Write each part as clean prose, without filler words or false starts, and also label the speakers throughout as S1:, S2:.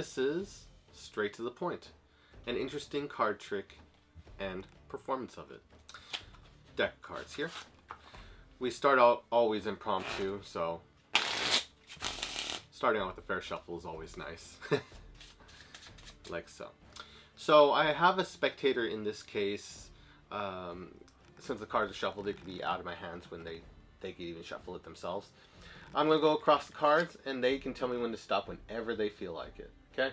S1: This is straight to the point. An interesting card trick and performance of it. Deck of cards here. We start out always impromptu, so starting out with a fair shuffle is always nice. Like so. So I have a spectator in this case. Since the cards are shuffled, they could be out of my hands when they could even shuffle it themselves. I'm going to go across the cards, and they can tell me when to stop whenever they feel like it. Okay?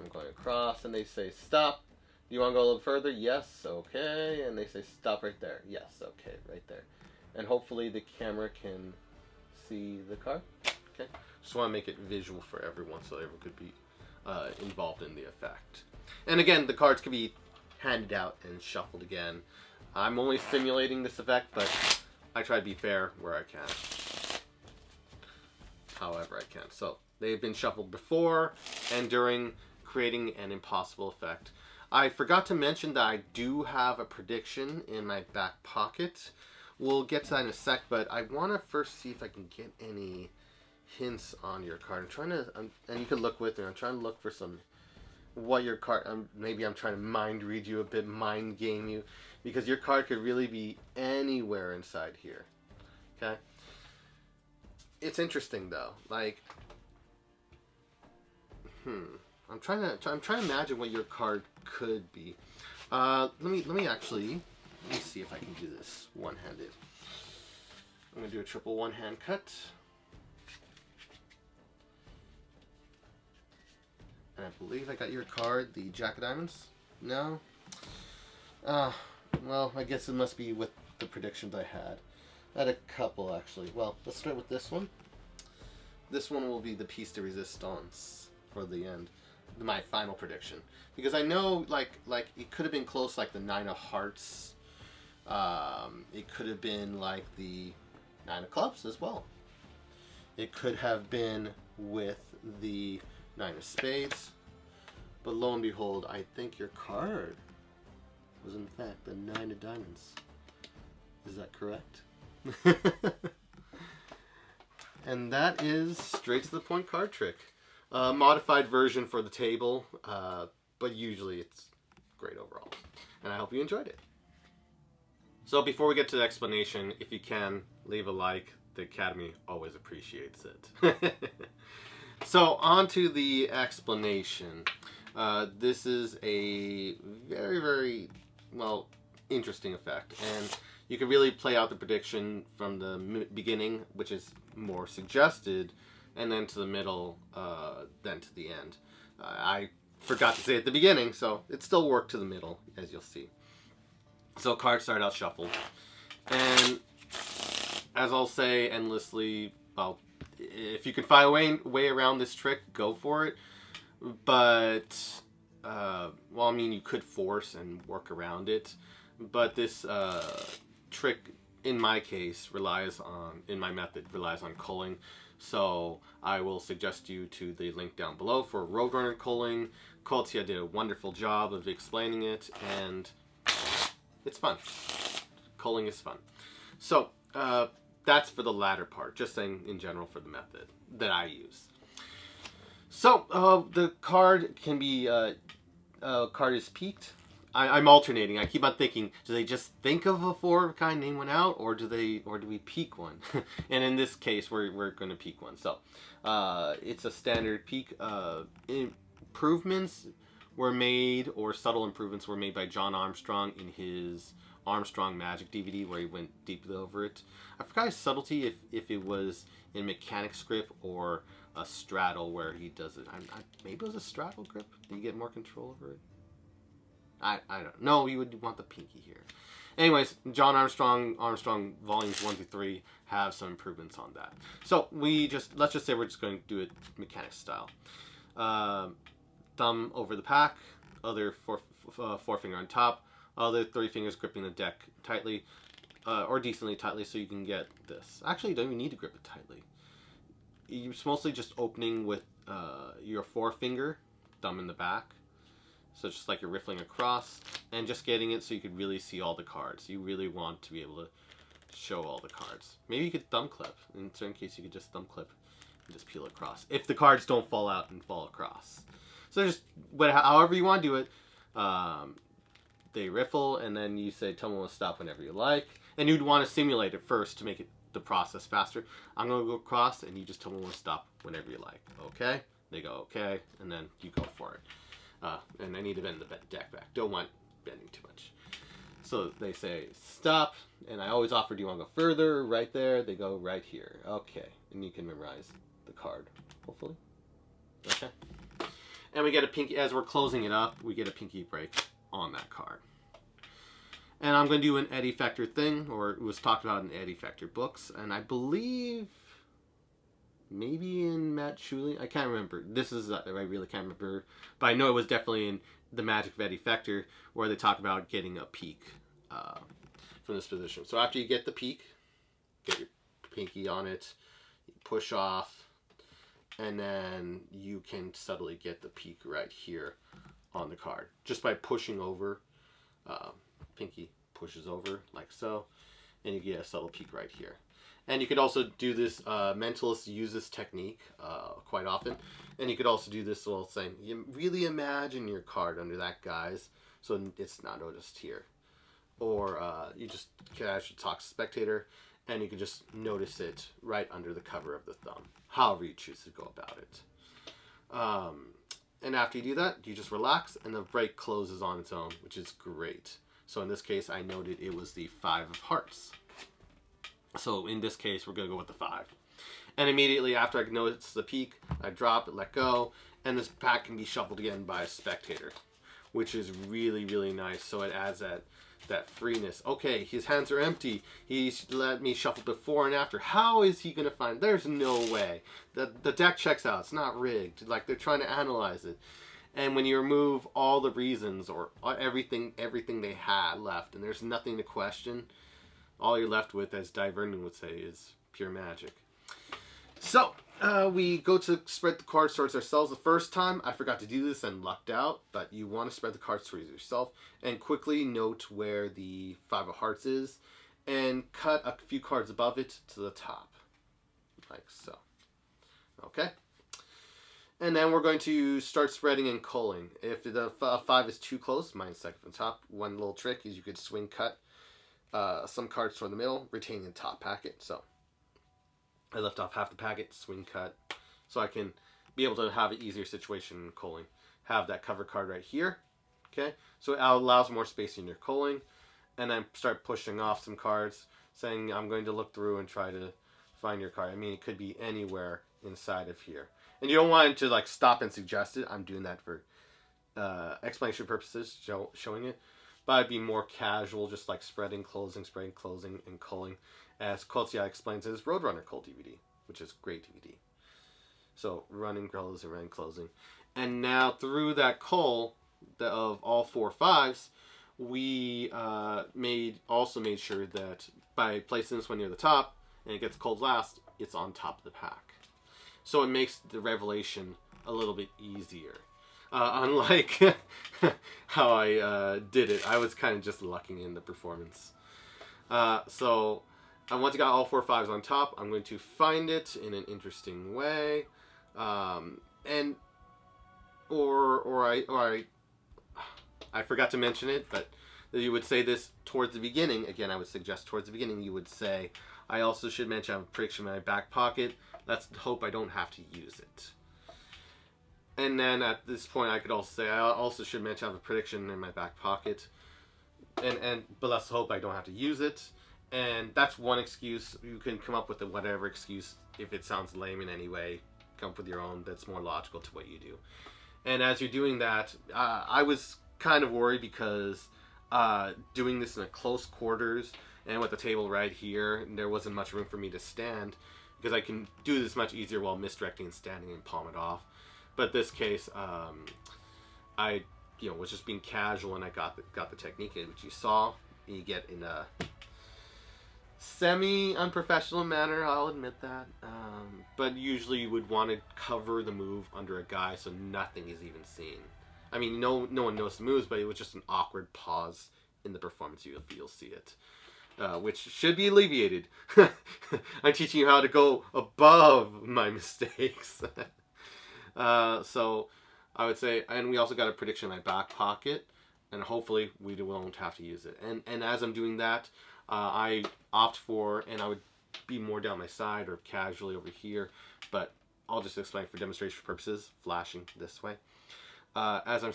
S1: I'm going across, and they say stop. Do you want to go a little further? Yes. Okay. And they say stop right there. Yes. Okay. Right there. And hopefully the camera can see the card. Okay. Just want to make it visual for everyone so everyone could be involved in the effect. And again, the cards can be handed out and shuffled again. I'm only simulating this effect, but I try to be fair where I can. However I can. So they've been shuffled before and during, creating an impossible effect. I forgot to mention that I do have a prediction in my back pocket. We'll get to that in a sec, but I want to first see if I can get any hints on your card. I'm trying to, and you can look with me. I'm trying to look for some, what your card, maybe I'm trying to mind read you a bit, mind game you, because your card could really be anywhere inside here. Okay? It's interesting though. Like, I'm trying to imagine what your card could be. Let me see if I can do this one-handed. I'm gonna do a triple one-hand cut. And I believe I got your card, the Jack of Diamonds. No? Well, I guess it must be with the predictions I had. I had a couple, actually. Well, let's start with this one. This one will be the piece de resistance for the end. My final prediction. Because I know, like it could have been close, like the Nine of Hearts. It could have been like the Nine of Clubs as well. It could have been with the Nine of Spades. But lo and behold, I think your card was in fact the Nine of Diamonds. Is that correct? And that is straight to the point card trick. Modified version for the table, but usually it's great overall. And I hope you enjoyed it. So before we get to the explanation, if you can, leave a like. The Academy always appreciates it. So on to the explanation. This is a very, very, well, interesting effect. And you can really play out the prediction from the beginning, which is more suggested, and then to the middle, then to the end. I forgot to say at the beginning, so it still worked to the middle, as you'll see. So cards start out shuffled. And as I'll say endlessly, well, if you can find a way around this trick, go for it. But, well, I mean, you could force and work around it. But this trick, in my case, in my method, relies on culling. So I will suggest you to the link down below for Roadrunner culling. Coltia did a wonderful job of explaining it, and it's fun. Culling is fun. So that's for the latter part, just saying in general for the method that I use. So the card can be, card is peaked. I'm alternating. I keep on thinking, do they just think of a four-of-a-kind, name one out, or do we peak one? And in this case, we're going to peak one. So it's a standard peak. Improvements were made, or subtle improvements were made by John Armstrong in his Armstrong Magic DVD, where he went deeply over it. I forgot his subtlety, if it was in Mechanics grip or a straddle where he does it. Maybe it was a straddle grip. Do you get more control over it? I don't know. You would want the pinky here. Anyways, John Armstrong volumes 1 through 3 have some improvements on that. So let's just say we're just going to do it mechanics style. Thumb over the pack, other forefinger on top, other 3 fingers gripping the deck tightly, or decently tightly, so you can get this. Actually, you don't even need to grip it tightly. You're mostly just opening with your forefinger, thumb in the back. So just like you're riffling across, and just getting it so you could really see all the cards. You really want to be able to show all the cards. Maybe you could thumb clip. In certain cases, you could just thumb clip Just peel it across. If the cards don't fall out and fall across. So just however you want to do it. They riffle, and then you say, tell me when to stop whenever you like. And you'd want to simulate it first to make it the process faster. I'm going to go across, and you just tell me when to stop whenever you like. Okay? They go, okay, and then you go for it. And I need to bend the deck back. Don't want bending too much. So they say, stop, and I always offer, do you want to go further? Right there. They go right here. Okay, and you can memorize the card, hopefully. Okay. And we get a pinky, as we're closing it up, we get a pinky break on that card. And I'm going to do an Eddie Factor thing, or it was talked about in Eddie Factor books, and I believe maybe in Matt Schuling, I can't remember. This is, I really can't remember, but I know it was definitely in The Magic of Eddie Factor, where they talk about getting a peek from this position. So after you get the peek, get your pinky on it, you push off, and then you can subtly get the peek right here on the card. Just by pushing over, pinky pushes over like so, and you get a subtle peek right here. And you could also do this, mentalists use this technique quite often. And you could also do this while saying, you really imagine your card under that guy's, so it's not noticed here. Or you just can actually talk to the spectator, and you can just notice it right under the cover of the thumb, however you choose to go about it. And after you do that, you just relax, and the break closes on its own, which is great. So in this case, I noted it was the 5 of hearts. So in this case, we're going to go with the 5. And immediately after I notice the peak, I drop it, let go, and this pack can be shuffled again by a spectator, which is really, really nice. So it adds that freeness. Okay, his hands are empty. He's let me shuffle before and after. How is he going to find? There's no way. The deck checks out. It's not rigged. Like, they're trying to analyze it. And when you remove all the reasons or everything they had left, and there's nothing to question, all you're left with, as Dai Vernon would say, is pure magic. So, we go to spread the cards towards ourselves the first time. I forgot to do this and lucked out, but you want to spread the cards towards yourself and quickly note where the 5 of hearts is and cut a few cards above it to the top, like so. Okay? And then we're going to start spreading and culling. If the 5 is too close, mine's second from the top. One little trick is you could swing cut some cards toward the middle, retaining the top packet. So I left off half the packet, swing cut, so I can be able to have an easier situation in culling. Have that cover card right here, okay? So it allows more space in your culling, and then start pushing off some cards, saying I'm going to look through and try to find your card. I mean, it could be anywhere inside of here. And you don't want it to like stop and suggest it. I'm doing that for explanation purposes, showing it. But I'd be more casual, just like spreading, closing, and culling. As Quiltia explains in his Roadrunner Cull DVD, which is a great DVD. So running, closing, running, closing. And now through that cull of all 4 5s, we also made sure that by placing this one near the top, and it gets culled last, it's on top of the pack. So it makes the revelation a little bit easier. Unlike how I did it, I was kind of just lucking in the performance. So once I got all 4 5s on top, I'm going to find it in an interesting way, I forgot to mention it, but you would say this towards the beginning. Again, I would suggest towards the beginning you would say, I also should mention I have a prediction in my back pocket. Let's hope I don't have to use it. And then at this point, I could also say I also should mention I have a prediction in my back pocket, but let's hope I don't have to use it. And that's one excuse. You can come up with whatever excuse if it sounds lame in any way. Come up with your own that's more logical to what you do. And as you're doing that, I was kind of worried because doing this in a close quarters and with the table right here, there wasn't much room for me to stand because I can do this much easier while misdirecting and standing and palm it off. But this case, I was just being casual and I got the technique in, which you saw. You get in a semi-unprofessional manner, I'll admit that. But usually you would want to cover the move under a guy so nothing is even seen. I mean, no one knows the moves, but it was just an awkward pause in the performance. You'll see it. which should be alleviated. I'm teaching you how to go above my mistakes. So I would say, and we also got a prediction in my back pocket, and hopefully we won't have to use it. And as I'm doing that, I opt for, and I would be more down my side or casually over here, but I'll just explain for demonstration purposes, flashing this way. As I'm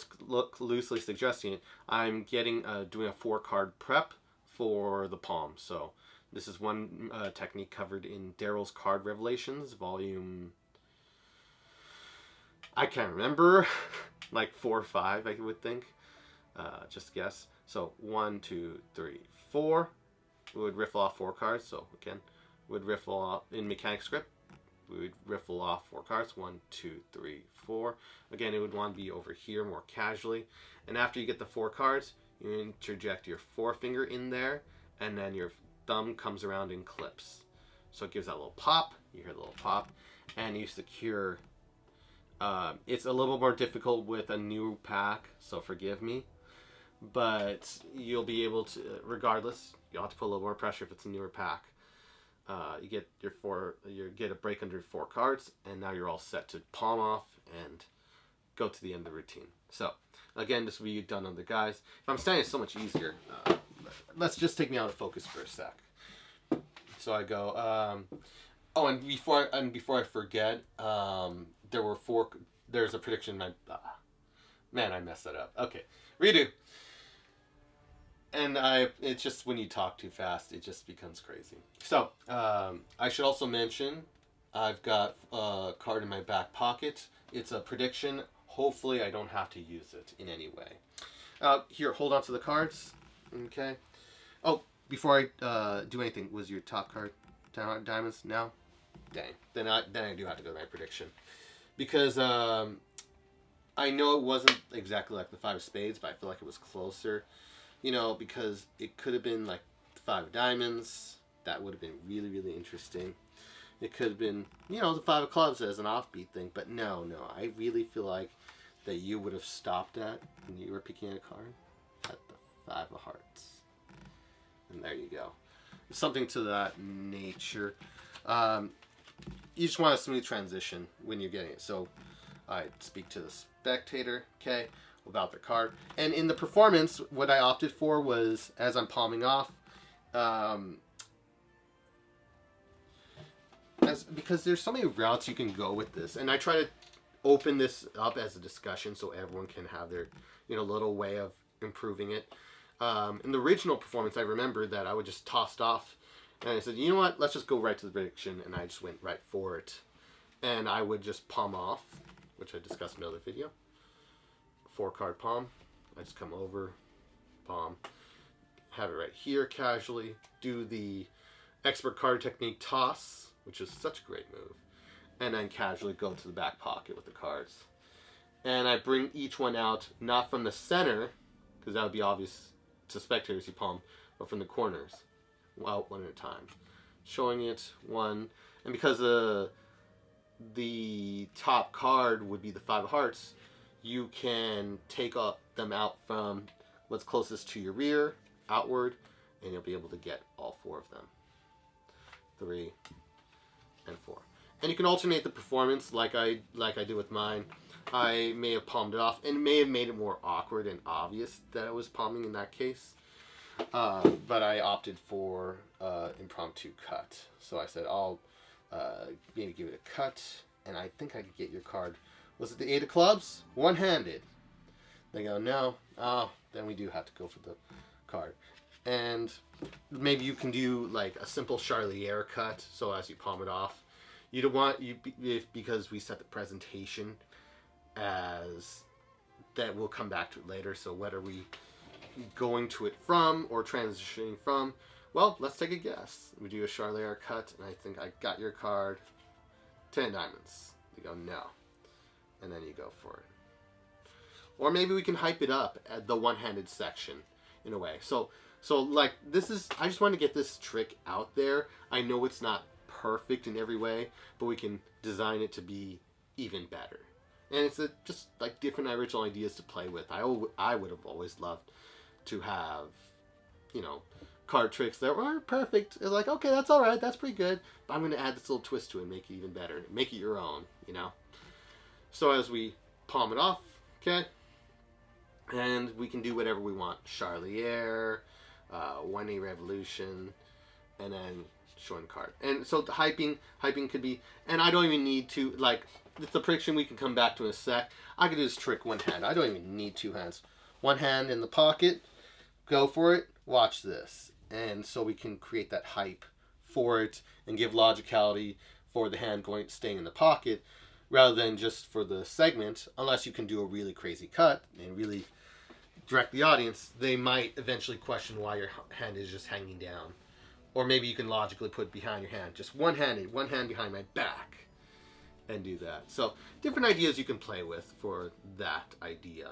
S1: loosely suggesting it, I'm doing a 4-card prep for the palm. So this is one technique covered in Daryl's Card Revelations, volume, I can't remember, like 4 or 5, I would think. Just guess. So 1, 2, 3, 4. We would riffle off 4 cards. So again, would riffle off in mechanic script. We would riffle off 4 cards. 1, 2, 3, 4. Again, it would want to be over here more casually. And after you get the 4 cards, you interject your forefinger in there, and then your thumb comes around and clips. So it gives that little pop. You hear the little pop, and you secure. It's a little more difficult with a new pack, so forgive me. But you'll be able to, regardless, you'll have to put a little more pressure if it's a newer pack. You get you get a break under 4 cards, and now you're all set to palm off and go to the end of the routine. So again, this will be done on the guys. If I'm standing, it's so much easier. Let's just take me out of focus for a sec. So I go. Oh, and before I forget, there's a prediction. Man, I messed that up. Okay, redo. And it's just when you talk too fast, it just becomes crazy. So, I should also mention, I've got a card in my back pocket. It's a prediction. Hopefully I don't have to use it in any way. Here, hold on to the cards. Okay. Oh, before I do anything, was your top card diamonds? No? Dang. Then I do have to go to my prediction. Because I know it wasn't exactly like the 5 of spades, but I feel like it was closer. You know, because it could have been like the 5 of diamonds. That would have been really, really interesting. It could have been, you know, the 5 of clubs as an offbeat thing. But no. I really feel like that you would have stopped at, when you were picking a card, at the 5 of hearts. And there you go. Something to that nature. You just want a smooth transition when you're getting it. So I speak to the spectator, okay, about the card. And in the performance, what I opted for was, as I'm palming off, because there's so many routes you can go with this, and I try to open this up as a discussion so everyone can have their, you know, little way of improving it. In the original performance, I remember that I would just tossed off, and I said, you know what, let's just go right to the prediction, and I just went right for it. And I would just palm off, which I discussed in another video. 4-card palm. I just come over, palm, have it right here casually, do the expert card technique toss, which is such a great move, and then casually go to the back pocket with the cards. And I bring each one out, not from the center, because that would be obvious to spectators you palm, but from the corners, out one at a time. Showing it one, and because the top card would be the 5 of hearts, you can take them out from what's closest to your rear, outward, and you'll be able to get all 4 of them. 3 and 4. And you can alternate the performance like I did with mine. I may have palmed it off, and may have made it more awkward and obvious that I was palming in that case. But I opted for impromptu cut. So I said, I'll maybe give it a cut, and I think I could get your card. Was it the 8 of clubs? One-handed. They go, no. Oh, then we do have to go for the card. And maybe you can do like a simple Charlier cut. So as you palm it off, you don't want because we set the presentation as that. We'll come back to it later. So what are we going to it from or transitioning from? Well, let's take a guess. We do a Charlier cut, and I think I got your card. 10 diamonds. They go, no. And then you go for it. Or maybe we can hype it up at the one-handed section in a way. So like this is, I just want to get this trick out there. I know it's not perfect in every way, but we can design it to be even better. And it's just like different original ideas to play with. I would have always loved to have, you know, card tricks that aren't perfect. It's like, okay, that's all right, that's pretty good, but I'm going to add this little twist to it and make it even better, make it your own, you know. So as we palm it off, okay, and we can do whatever we want. Charlier, 1A Revolution, and then showing card. And so the hyping could be, and I don't even need to, like, it's the prediction we can come back to in a sec. I could just trick one hand. I don't even need two hands. One hand in the pocket, go for it, watch this. And so we can create that hype for it and give logicality for the hand staying in the pocket rather than just for the segment. Unless you can do a really crazy cut and really direct the audience, they might eventually question why your hand is just hanging down. Or maybe you can logically put behind your hand, just one-handed, one hand behind my back, and do that. So different ideas you can play with for that idea.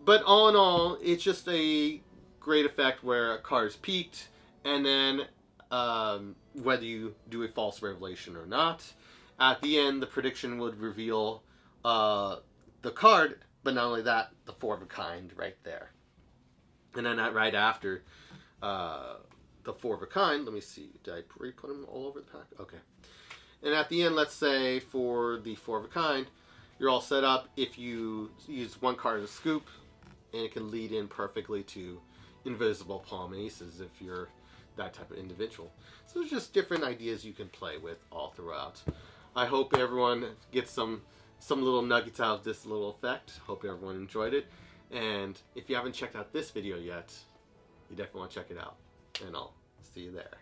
S1: But all in all, it's just a great effect where a card is peaked, and then whether you do a false revelation or not, at the end the prediction would reveal the card, but not only that, the 4 of a kind right there. And then right after the 4 of a kind, let me see, did I put them all over the pack? Okay. And at the end, let's say for the 4 of a kind, you're all set up if you use one card as a scoop, and it can lead in perfectly to invisible palm aces if you're that type of individual. So there's just different ideas you can play with all throughout. I hope everyone gets some little nuggets out of this little effect. Hope everyone enjoyed it. And if you haven't checked out this video yet, you definitely want to check it out. And I'll see you there.